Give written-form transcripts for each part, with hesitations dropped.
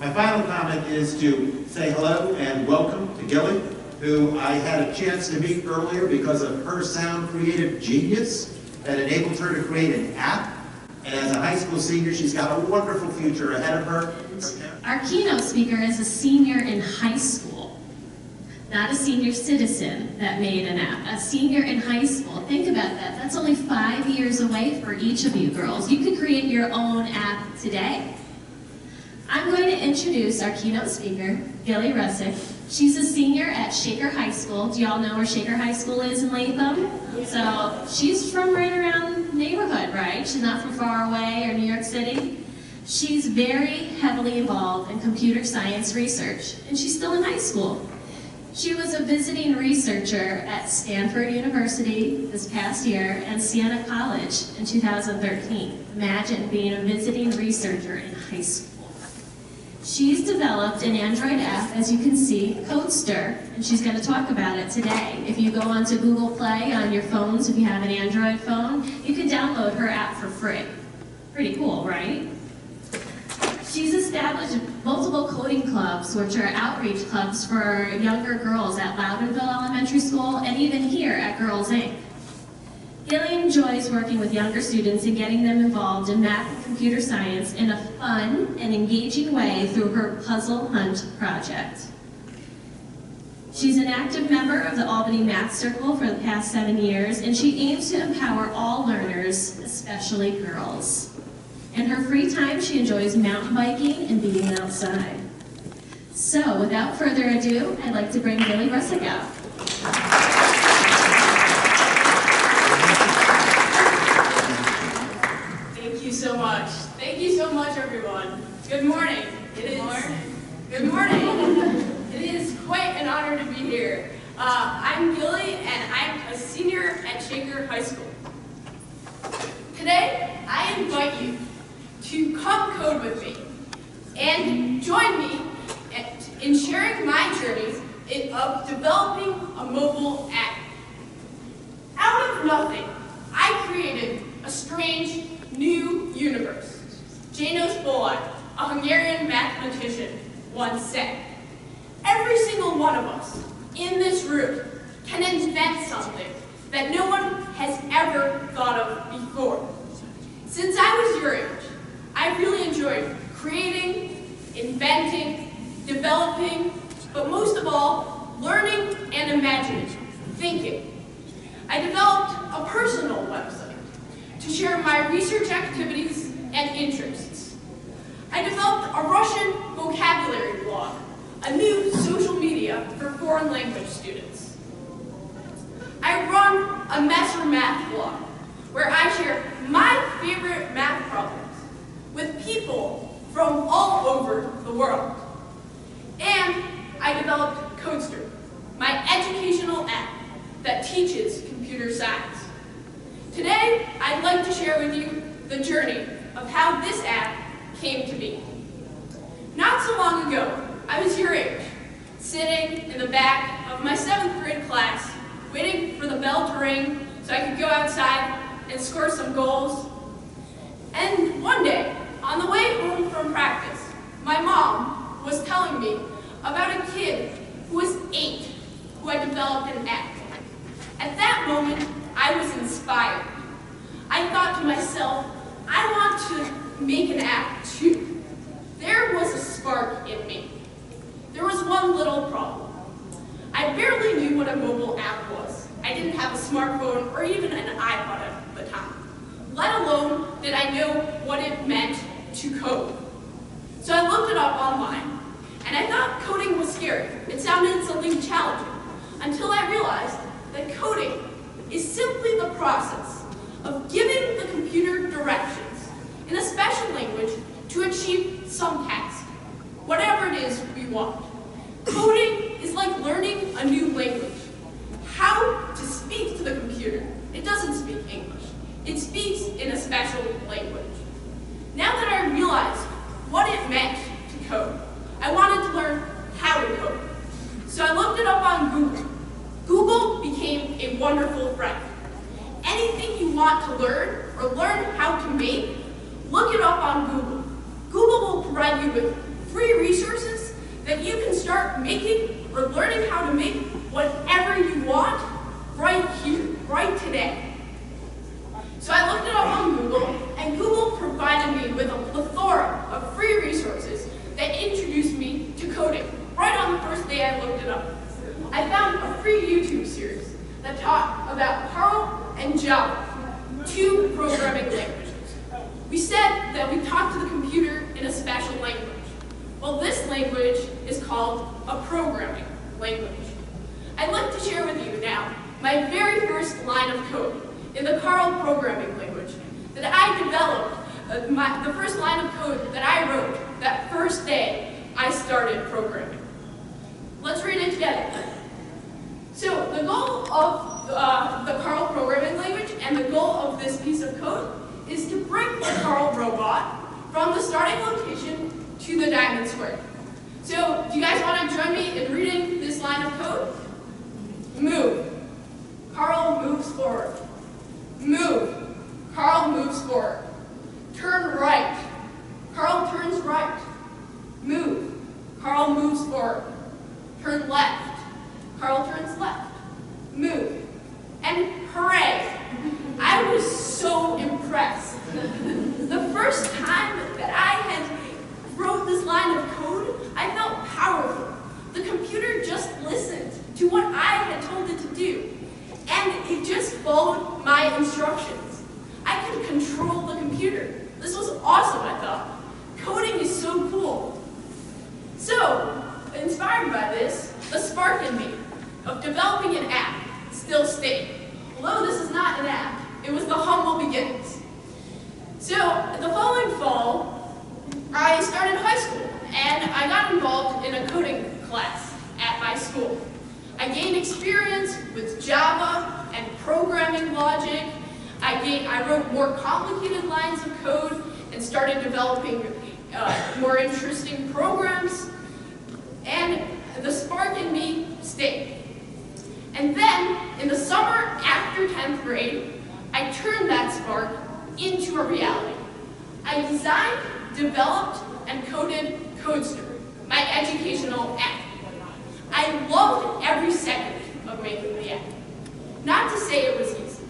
My final comment is to say hello and welcome to Gilly, who I had a chance to meet earlier because of her sound creative genius that enabled her to create an app. And as a high school senior, she's got a wonderful future ahead of her. Our keynote speaker is a senior in high school, not a senior citizen that made an app, a senior in high school. Think about that. That's only 5 years away for each of you girls. You could create your own app today. I'm going to introduce our keynote speaker, Gilly Russick. She's a senior at Shaker High School. Do y'all know where Shaker High School is in Latham? So she's from right around the neighborhood, right? She's not from far away or New York City. She's very heavily involved in computer science research, and she's still in high school. She was a visiting researcher at Stanford University this past year and Siena College in 2013. Imagine being a visiting researcher in high school. She's developed an Android app, as you can see, Codester, and she's going to talk about it today. If you go onto Google Play on your phones, if you have an Android phone, you can download her app for free. Pretty cool, right? She's established multiple coding clubs, which are outreach clubs for younger girls at Loudonville Elementary School and even here at Girls Inc. Gilly enjoys working with younger students and getting them involved in math and computer science in a fun and engaging way through her Puzzle Hunt project. She's an active member of the Albany Math Circle for the past 7 years, and she aims to empower all learners, especially girls. In her free time, she enjoys mountain biking and being outside. So, without further ado, I'd like to bring Gilly Russick out. Thank you so much. Thank you so much, everyone. Good morning. Good morning. It is quite an honor to be here. I'm Gilly, and I'm a senior at Shaker High School. Today, I invite you to come code with me and join me in sharing my journey of developing a mobile app. Out of nothing, I created a strange new universe. Janos Bolak, a Hungarian mathematician, once said, "Every single one of us in this room can invent something that no one has ever thought of before." Since I was your age, I really enjoyed creating, inventing, developing, but most of all, learning and imagining, thinking. I developed a personal website to share my research activities and interests. I developed a Russian vocabulary blog, a new social media for foreign language students. I run a Messer Math blog, where I share my favorite math problems with people from all over the world. And I developed Codester, my educational app that teaches computer science. Today, I'd like to share with you the journey of how this app came to be. Not so long ago, I was your age, sitting in the back of my 7th grade class, waiting for the bell to ring so I could go outside and score some goals. And one day, on the way home from practice, my mom was telling me about a kid who was 8 who had developed an app. At that moment, I was inspired. I thought to myself, I want to make an app too. There was a spark in me. There was one little problem. I barely knew what a mobile app was. I didn't have a smartphone or even an iPod at the time. Let alone did I know what it meant to code. So I looked it up online, and I thought coding was scary. It sounded something challenging, until I realized that coding is simply the process of giving the computer directions in a special language to achieve some task, whatever it is we want. Coding is like learning a new language. How to speak to the computer. It doesn't speak English. It speaks in a special language. Now that I realized what it meant to code, I wanted to learn how to code. So I looked it up on Google. Google became a wonderful friend. Anything you want to learn or learn how to make, look it up on Google. Google will provide you with free research called a programming language. I'd like to share with you now my very first line of code in the Carl programming language that I developed, the first line of code that I wrote that first day I started programming. Let's read it together. So the goal of the Carl programming language and the goal of this piece of code is to bring the Carl robot from the starting location to the diamond square. So do you guys want to join me in reading this line of code? Move. Carl moves forward. Move. Carl moves forward. Turn right. Carl turns right. Move. Carl moves forward. Turn left. Carl turns left. Move. And hooray! I was so impressed. The first time that I had wrote this line of code, I felt powerful. The computer just listened to what I had told it to do, and it just followed my instructions. I could control the computer. This was awesome, I thought. Coding is so cool. So, inspired by this, the spark in me of developing an app still stayed. Although this is not an app, it was the humble beginnings. So, the following fall, I started high school, and I got involved in a coding class at my school. I gained experience with Java and programming logic. I wrote more complicated lines of code and started developing more interesting programs, and the spark in me stayed. And then, in the summer after 10th grade, I turned that spark into a reality. I designed, developed, and coded Codester, my educational app. I loved every second of making the app. Not to say it was easy.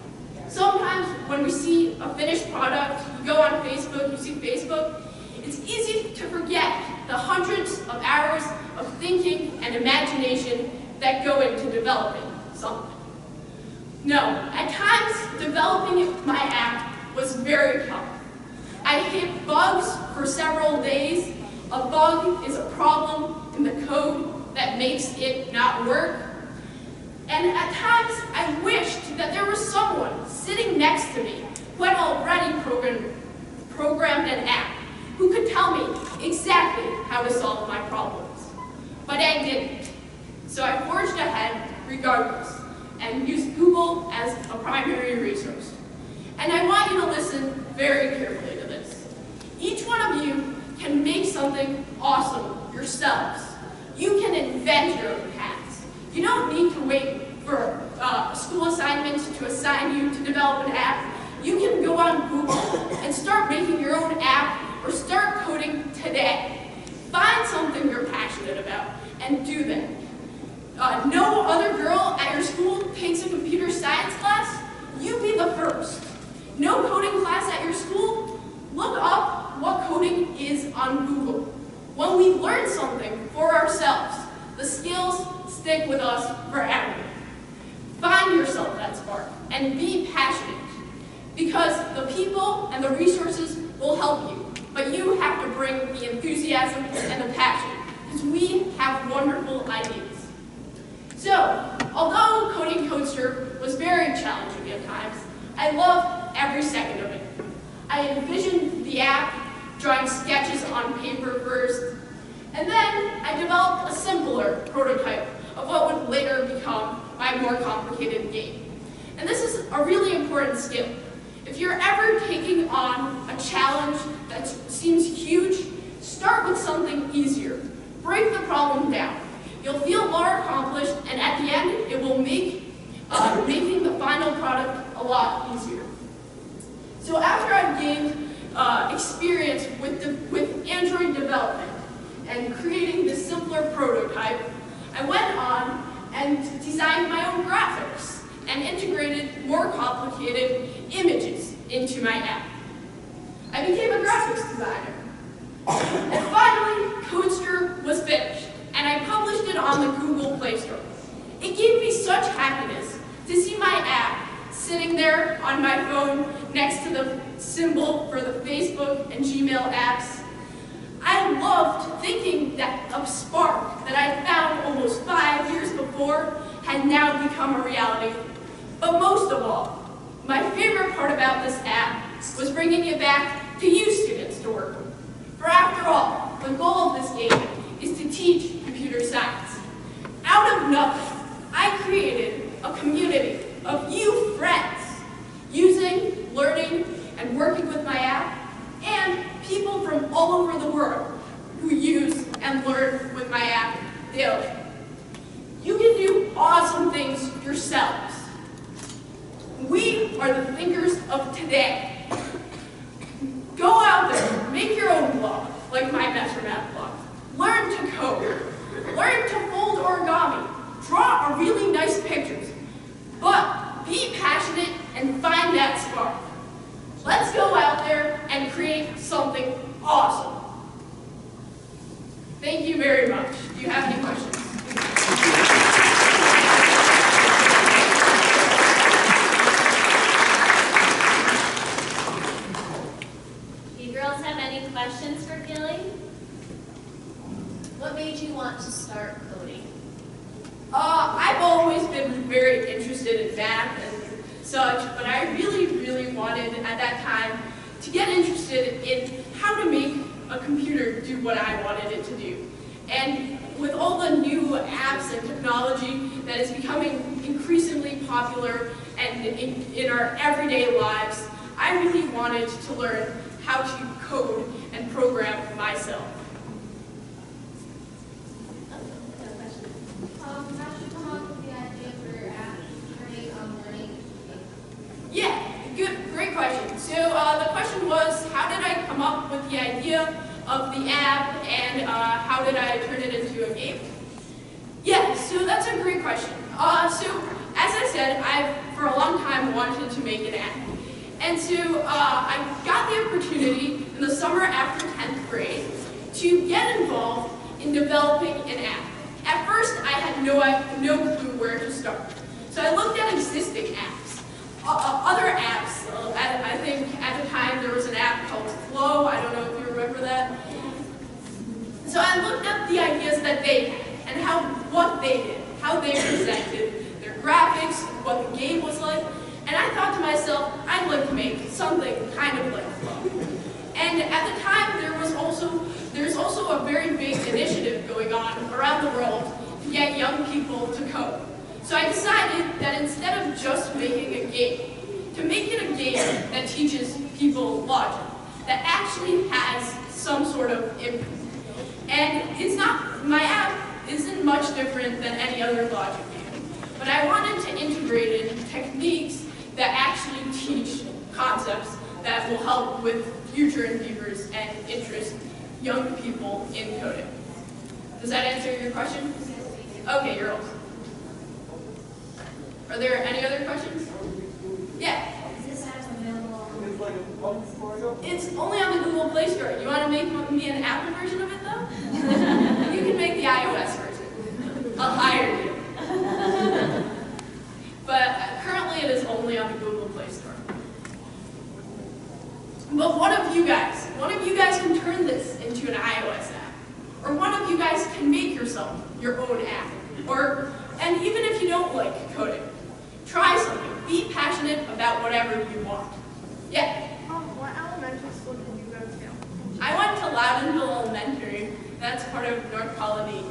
Sometimes when we see a finished product, you go on Facebook, you see Facebook, it's easy to forget the hundreds of hours of thinking and imagination that go into developing something. No, at times developing my app was very tough. I hit bugs for several days. A bug is a problem in the code that makes it not work. And at times I wished that there was someone sitting next to me who had already programmed an app, who could tell me exactly how to solve my problems. But I didn't. So I forged ahead regardless and used Google as a primary resource. And I want you to listen very carefully to this. Each one of you can make something awesome yourselves. You can invent your own paths. You don't need to wait for school assignments to assign you to develop an app. You can go on Google and start making your own app or start coding today. Find something you're passionate about and do that. No other girl at your school takes a computer science class? You be the first. No coding class at your school? Look up what coding is on Google. When we learn something for ourselves, the skills stick with us forever. Find yourself that spark and be passionate, because the people and the resources will help you, but you have to bring the enthusiasm and the passion, because we have wonderful ideas. So, although coding Codester was very challenging at times, I loved every second of it. I envisioned the app, drawing sketches on paper first, and then I developed a simpler prototype of what would later become my more complicated game. And this is a really important skill. If you're ever taking on a challenge that seems huge, start with something easier. Break the problem down. You'll feel more accomplished, and at the end, it will make making the final product a lot easier. So after I've gained experience with Android development and creating this simpler prototype, I went on and designed my own graphics and integrated more complicated images into my app. I became a graphics designer. And finally, Codester was finished, and I published it on the Google Play Store. It gave me such happiness to see my app sitting there on my phone next to the symbol for the Facebook and Gmail apps. I loved thinking that of spark that I found almost 5 years before had now become a reality. But most of all, my favorite part about this app was bringing it back to you students to work with. For after all, the goal of this game is to teach computer science. Out of nothing, I created a community of you friends, using, learning, and working with my app, and people from all over the world who use and learn with my app daily. You can do awesome things yourselves. We are the thinkers of today. Go out there, make your own blog, like my Master Math blog. Learn to code. Learn to fold origami. Draw really nice pictures. But be passionate and find that spark. Let's go out there and create something awesome. Thank you very much. Do you have any questions? Do you girls have any questions for Gilly? What made you want to start coding? I've always been very interested in math and such, but I really wanted at that time to get interested in how to make a computer do what I wanted it to do. And with all the new apps and technology that is becoming increasingly popular and in our everyday lives, I really wanted to learn how to code and program myself. Yeah, great question. So the question was, how did I come up with the idea of the app and how did I turn it into a game? Yeah, so that's a great question. So as I said, I've for a long time wanted to make an app. And so I got the opportunity in the summer after 10th grade to get involved in developing an app. At first, I had no clue where to start. So I looked at existing apps. Other apps, I think at the time there was an app called Flow, I don't know if you remember that. So I looked up the ideas that they had and what they did, how they presented their graphics, what the game was like, and I thought to myself, I'd like to make something kind of like Flow. And at the time there's also a very big initiative going on around the world to get young people to code. So I decided that instead of just making a game, to make it a game that teaches people logic, that actually has some sort of impact. And my app isn't much different than any other logic game, but I wanted to integrate in techniques that actually teach concepts that will help with future endeavors and interest young people in coding. Does that answer your question? Okay, you're awesome. Are there any other questions? Yeah. Is this app available? It's only on the Google Play Store. You want to make me an Apple version of it, though? You can make the iOS version. I'll hire you. But currently it is only on the Google Play Store. But one of you guys can turn this into an iOS app. Or one of you guys can make yourself your own app. And even if you don't like coding, try something. Be passionate about whatever you want. Yeah? What elementary school did you go to? I went to Loudonville Elementary. That's part of North Colony.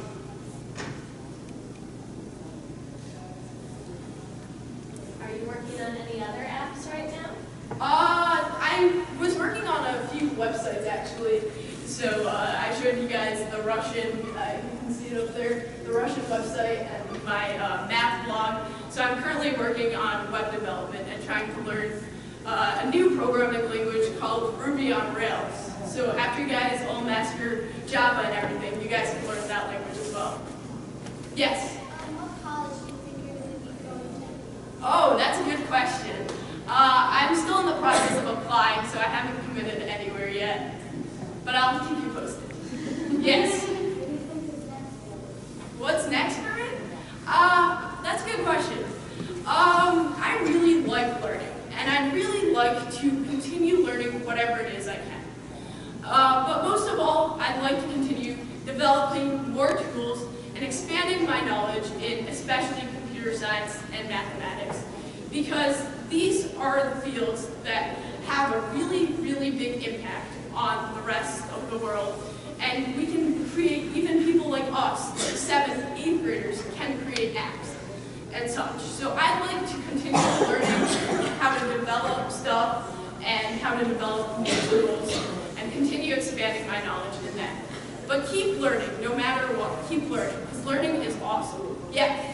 Are you working on any other apps right now? I was working on a few websites actually. So I showed you guys the Russian, you can see it up there, the Russian website and my math blog. So I'm currently working on web development and trying to learn a new programming language called Ruby on Rails. So after you guys all master Java and everything, you guys can learn that language as well. Yes? What college do you think you're going to be going to? Oh, that's a good question. I'm still in the process of applying, so I haven't committed anywhere yet. But I'll keep you posted. Yes? What's next for me? That's a good question. I really like learning, and I'd really like to continue learning whatever it is I can. But most of all, I'd like to continue developing more tools, and expanding my knowledge in especially computer science and mathematics, because these are the fields that have a really, really big impact on the rest of the world. And we can create, even people like us, like 7th, 8th graders, can create apps and such. So I'd like to continue learning how to develop stuff and how to develop new tools and continue expanding my knowledge in that. But keep learning, no matter what. Keep learning, because learning is awesome. Yeah?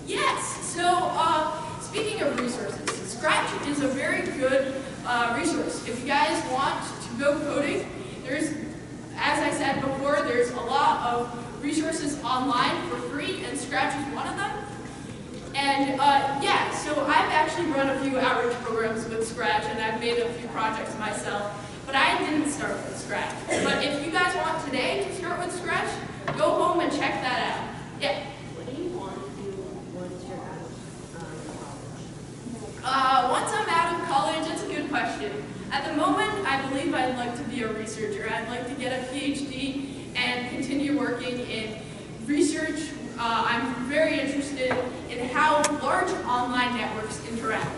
Yes, so speaking of resources, Scratch is a very good resource. If you guys want to go coding, there's, as I said before, there's a lot of resources online for free, and Scratch is one of them. And yeah, so I've actually run a few outreach programs with Scratch, and I've made a few projects myself, but I didn't start with Scratch. But if you guys want today to start with Scratch, go home and check that out. Yeah? What do you want to do once you're out of college? Once I'm out of college, that's a good question. At the moment, I believe I'd like to be a researcher. I'd like to get a PhD and continue working in research. I'm very interested in how large online networks interact,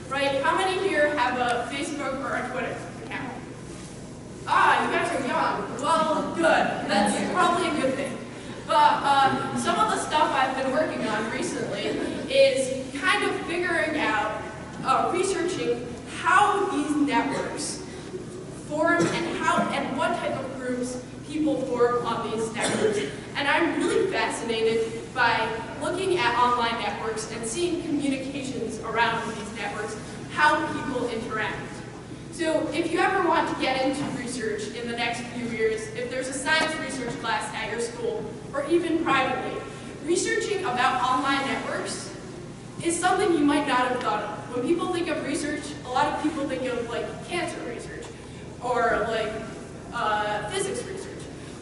right? How many here have a Facebook or a Twitter account? Ah, you guys are young. Well, good. That's probably a good thing. But some of the stuff I've been working on recently is kind of figuring out, researching how these networks form and what type of groups people form on these networks. And I'm really fascinated by looking at online networks and seeing communications around these networks, how people interact. So if you ever want to get into research in the next few years, if there's a science research class at your school, or even privately, researching about online networks is something you might not have thought of. When people think of research, a lot of people think of like cancer research, or like physics research.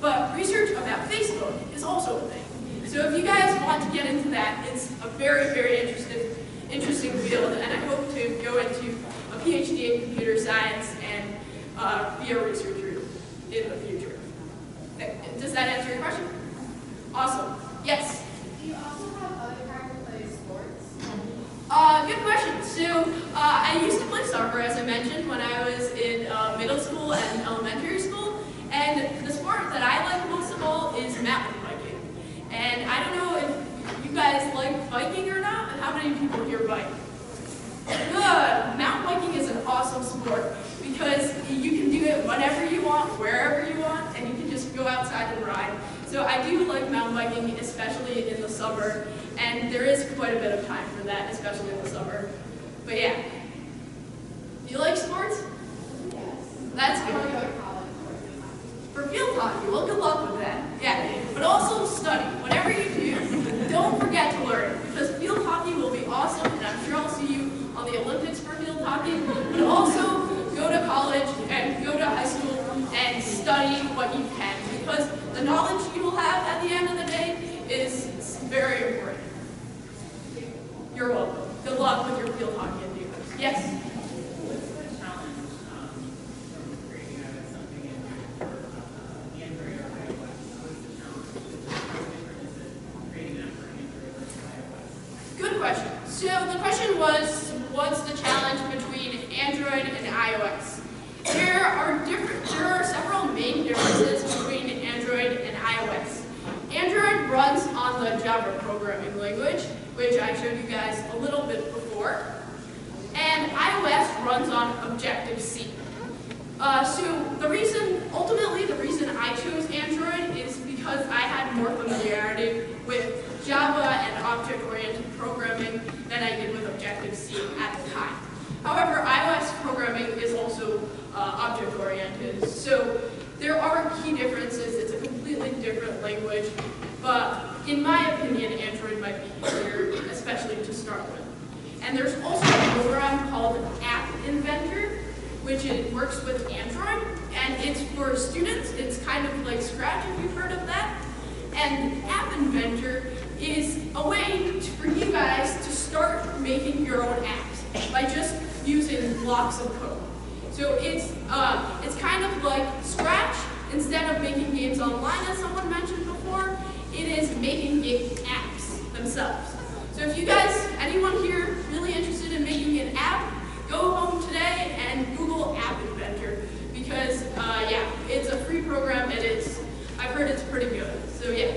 But research about Facebook is also a thing. So if you guys want to get into that, it's a very, very interesting field, and I hope to go into a PhD in computer science and be a researcher in the future. Does that answer your question? Awesome. Yes? Do you also have other time to play sports? Good question. So I used to play soccer, as I mentioned, when I was in middle school and elementary school. And the sport that I like most of all is mountain biking. And I don't know if you guys like biking or not, and how many people here bike? Good. Mountain biking is an awesome sport because you can do it whenever you want, wherever you want, and you can just go outside and ride. So I do like mountain biking, especially in the summer, and there is quite a bit of time for that, especially in the summer. But yeah. Do you like sports? Yes. That's I want to go good. to college For field hockey, well, good luck with that. Yeah, but also study. Whatever you do, don't forget to learn, because field hockey will be awesome, and I'm sure I'll see you on the Olympics for field hockey. But also go to college and go to high school and study what you can, because the knowledge you will have at the end of the day is very important. You're welcome. Good luck with your field hockey endeavors. Yes? What's the challenge from creating out of something in Android or iOS? What's the challenge? How different is it creating that for Android versus iOS? Good question. So the question was, what's the challenge between Android and iOS? There are several main differences between Android and iOS. Android runs on the Java programming language, which I showed you guys a little bit before. And iOS runs on Objective-C. So ultimately the reason I chose Android is because I had more familiarity with Java and object-oriented programming than I did with Objective-C at the time. However, iOS programming is also object-oriented, so there are key differences. It's a completely different language, but in my opinion, Android might be easier, especially to start with. And there's also a program called App Inventor, which works with Android, and it's for students. It's kind of like Scratch, if you've heard of that. And App Inventor is a way for you guys to start making your own apps by just using blocks of code. So it's kind of like Scratch. Instead of making games online, as someone mentioned before, it is making game apps themselves. So if you guys, anyone here really interested in making an app, go home today and Google App Inventor, because yeah, it's a free program and I've heard it's pretty good. So yeah.